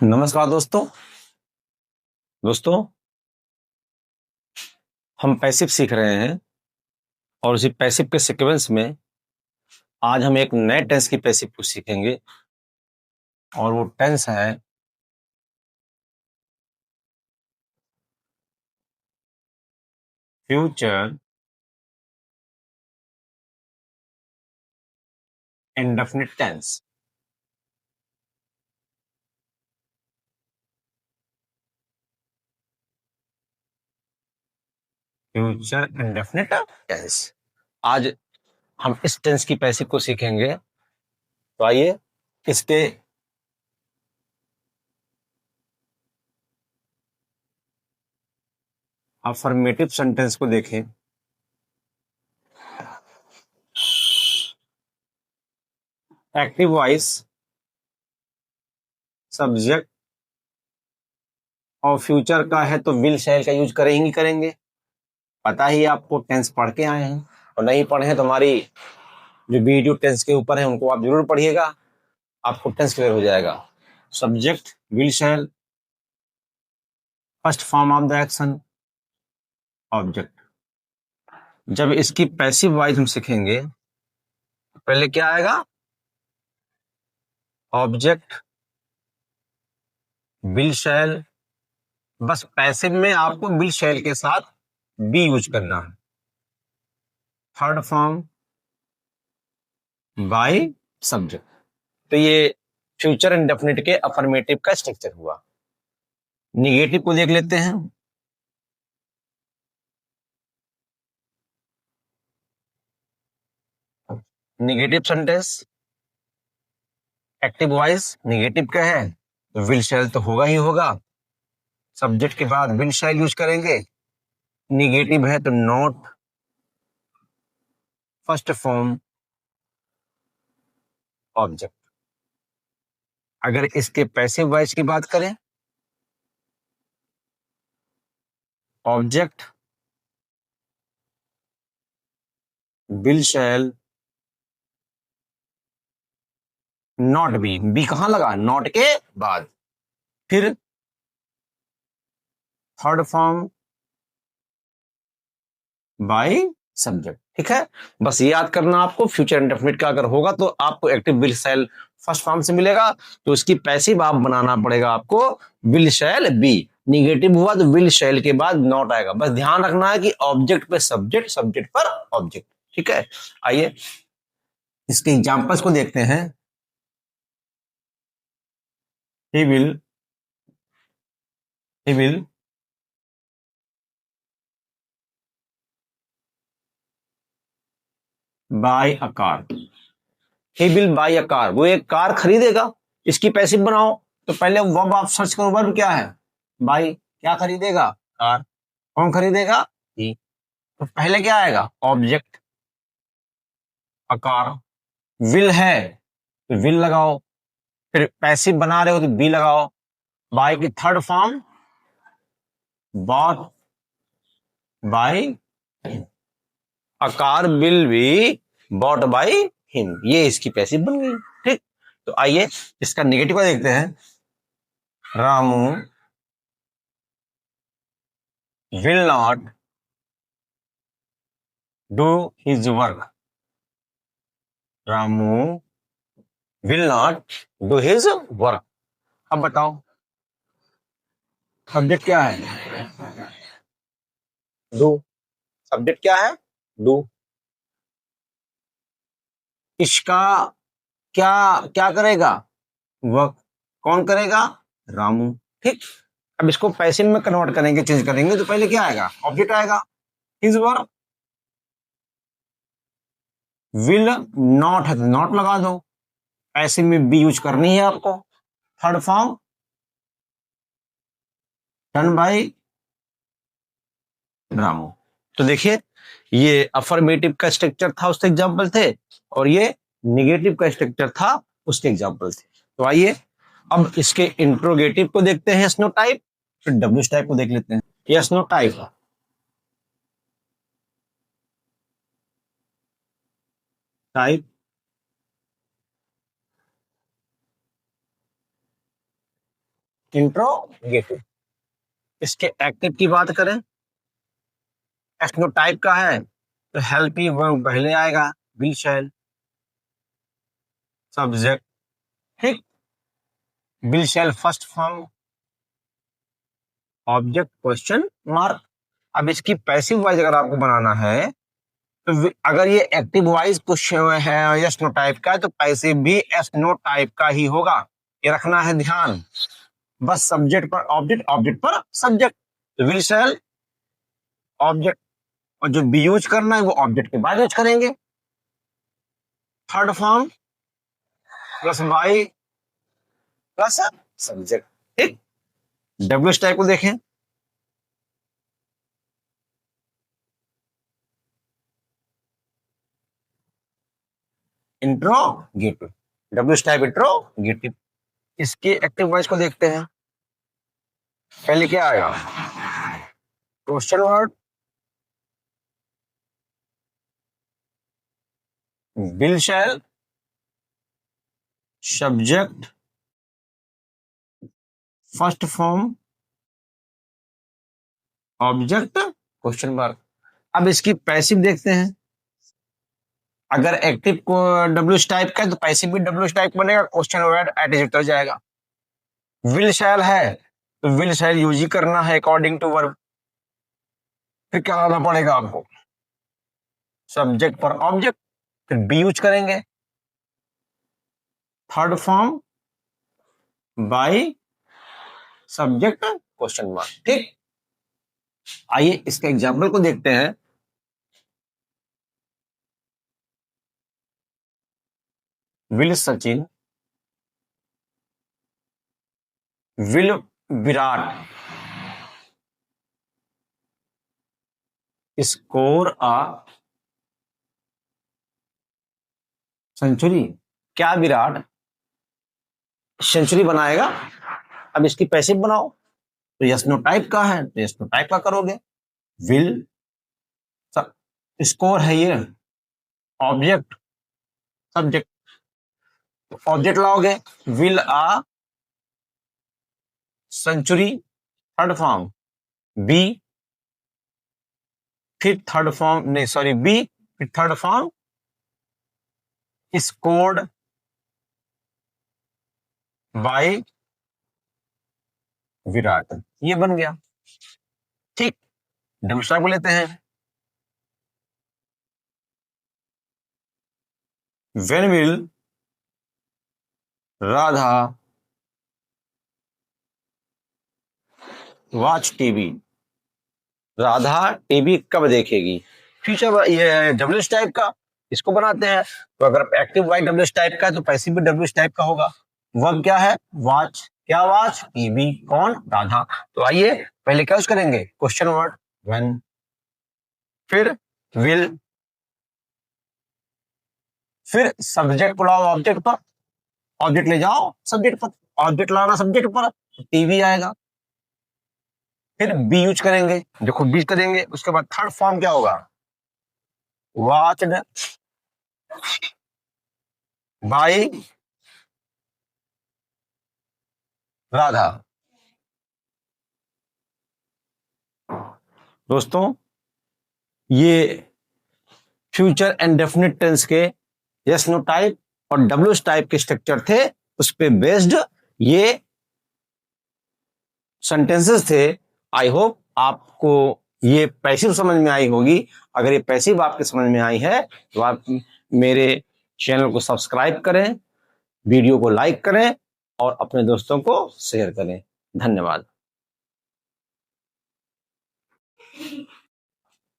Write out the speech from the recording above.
नमस्कार दोस्तों। हम पैसिव सीख रहे हैं और उसी पैसिव के सीक्वेंस में आज हम एक नए टेंस की पैसिव को सीखेंगे और वो टेंस है future indefinite tense. Future indefinite tense. आज हम इस टेंस की पैसिव को सीखेंगे। तो आइए इसके अफर्मेटिव सेंटेंस को देखें। एक्टिव वॉइस सब्जेक्ट और फ्यूचर का है तो विल शैल का यूज करेंगे। पता ही आपको, टेंस पढ़ के आए हैं, और नहीं पढ़े हैं तो हमारी जो वीडियो टेंस के ऊपर है उनको आप जरूर पढ़िएगा, आपको टेंस क्लियर हो जाएगा। Subject will shell, first form of the action object. जब इसकी पैसिव वॉइस हम सीखेंगे, पहले क्या आएगा? ऑब्जेक्ट विल शैल। बस पैसिव में आपको विल शैल के साथ बी यूज करना है। Third form by subject. तो ये फ्यूचर इंडेफिनिट के अफर्मेटिव का स्ट्रक्चर हुआ। निगेटिव को देख लेते हैं। Negative sentence active voice negative का है तो विल शैल तो होगा ही होगा। सब्जेक्ट के बाद विल शैल यूज करेंगे। निगेटिव है तो नॉट, फर्स्ट फॉर्म ऑब्जेक्ट। अगर इसके पैसिव वॉइस की बात करें, object will shall not be. Be कहां लगा? नॉट के बाद। फिर थर्ड फॉर्म बाय सब्जेक्ट। ठीक है, बस याद करना आपको। फ्यूचर इंडेफिनिट का अगर होगा तो आपको active will shell first form से मिलेगा, तो उसकी पैसिव आप बनाना पड़ेगा आपको विल शैल बी। निगेटिव हुआ तो विल शैल के बाद नॉट आएगा। बस ध्यान रखना है कि ऑब्जेक्ट पे सब्जेक्ट, सब्जेक्ट पर ऑब्जेक्ट। ठीक है, आइए इसके एग्जांपल्स को देखते हैं। He will he will buy a car। he will buy a car, वो एक कार खरीदेगा। इसकी पैसिव बनाओ तो पहले वर्ब आप सर्च करो। वर्ब क्या है? बाई। क्या खरीदेगा? कार। कौन खरीदेगा? ही। तो पहले क्या आएगा? Object a car. विल है तो विल लगाओ, फिर पैसिव बना रहे हो तो बी लगाओ। बाय की third form bought by. A car will be bought by him. ये इसकी पैसिव बन गई। ठीक, तो आइए इसका निगेटिव का देखते हैं। Ramu will not do his work। Ramu will not do his work। अब बताओ सब्जेक्ट क्या है? डू। सब्जेक्ट क्या है? डू। इसका क्या क्या करेगा? वर्क। कौन करेगा? रामू। ठीक, अब इसको पैसिव में कन्वर्ट करेंगे, चेंज करेंगे तो पहले क्या आएगा? ऑब्जेक्ट आएगा। His work. विल नॉट है तो नॉट लगा दो। पैसिव में बी यूज करनी है आपको। Third form done by Ramu. तो देखिए, ये अफर्मेटिव का स्ट्रक्चर था, उसके एग्जाम्पल थे, और ये निगेटिव का स्ट्रक्चर था, उसके एग्जाम्पल थे। तो आइए अब इसके इंट्रोगेटिव को देखते हैं, यस नो टाइप। फिर डब्ल्यू टाइप को देख लेते हैं। Yes no type. Type interrogative. इसके एक्टिव की बात करें, एस्नो टाइप का है तो हेल्पी वर्ब पहले आएगा, विल शैल, सब्जेक्ट, ठीक, will shell first form, object question mark. अब इसकी पैसिव वॉइस अगर आपको बनाना है तो अगर ये एक्टिव वॉइस क्वेश्चन है यस नो टाइप का, तो पैसिव भी यस नो टाइप का ही होगा, ये रखना है ध्यान। बस सब्जेक्ट पर ऑब्जेक्ट, ऑब्जेक्ट पर सब्जेक्ट, विल शैल ऑब्जेक्ट, और जो बी यूज करना है वो ऑब्जेक्ट के बाद यूज करेंगे। Third form plus by plus subject, ठीक। डब्ल्यू टाइप को देखें, इंट्रोगेटिव, डब्ल्यू टाइप इंट्रोगेटिव। इसके एक्टिव वॉइस को देखते हैं, पहले क्या आएगा, question word, will shall, subject, first form, object, question mark. अब इसकी पैसिव देखते हैं, अगर एक्टिव को डब्ल्यू टाइप का है तो पैसिव भी डब्ल्यू टाइप बनेगा, क्वेश्चन वर्ड एटीट्यूड उतर जाएगा। विल शैल है तो विल शैल यूज ही करना है अकॉर्डिंग टू वर्ब, फिर क्या लाना पड़ेगा आपको, सब्जेक्ट पर ऑब्जेक्ट, फिर बी यूज करेंगे, third form by subject question mark, ठीक। आइए इसके एग्जाम्पल को देखते हैं। Will Sachin, will Virat score a century, क्या विराट सेंचुरी बनाएगा। अब इसकी पैसिव बनाओ, तो यस नो टाइप का है तो यस नो टाइप का करोगे, विल स्कोर है ये, ऑब्जेक्ट सब्जेक्ट, ऑब्जेक्ट लाओगे, will a century, third form be, फिर थर्ड फॉर्म नहीं सॉरी बी, फिर third form scored by Virat, ये बन गया, ठीक। दूसरा को लेते हैं, when will Radha watch TV, Radha TV कब देखेगी, फ्यूचर, ये डब्ल्यू टाइप का, इसको बनाते हैं। तो अगर एक्टिव वाई डब्ल्यू टाइप का है तो पैसिव भी डब्ल्यू टाइप का होगा। वर्ब क्या है, वॉच, क्या वॉच, टीवी, कौन, राधा। तो आइए पहले क्या यूज करेंगे, क्वेश्चन वर्ड व्हेन, फिर विल, फिर सब्जेक्ट बुलाओ ऑब्जेक्ट पर, ऑब्जेक्ट ले जाओ सब्जेक्ट पर, ऑब्जेक्ट लाना सब्जेक्ट पर, टीवी आएगा, फिर बी यूज करेंगे, जो खुद बी करेंगे। उसके बाद थर्ड फॉर्म क्या होगा, वॉच्ड बाय राधा। दोस्तों ये फ्यूचर एंड डेफिनेट टेंस के यस नो टाइप और डब्ल्यू टाइप के स्ट्रक्चर थे, उस पे बेस्ड ये सेंटेंसेस थे। आई होप आपको ये पैसिव समझ में आई होगी। अगर ये पैसिव आपके समझ में आई है तो आप मेरे चैनल को सब्सक्राइब करें, वीडियो को लाइक करें और अपने दोस्तों को शेयर करें। धन्यवाद।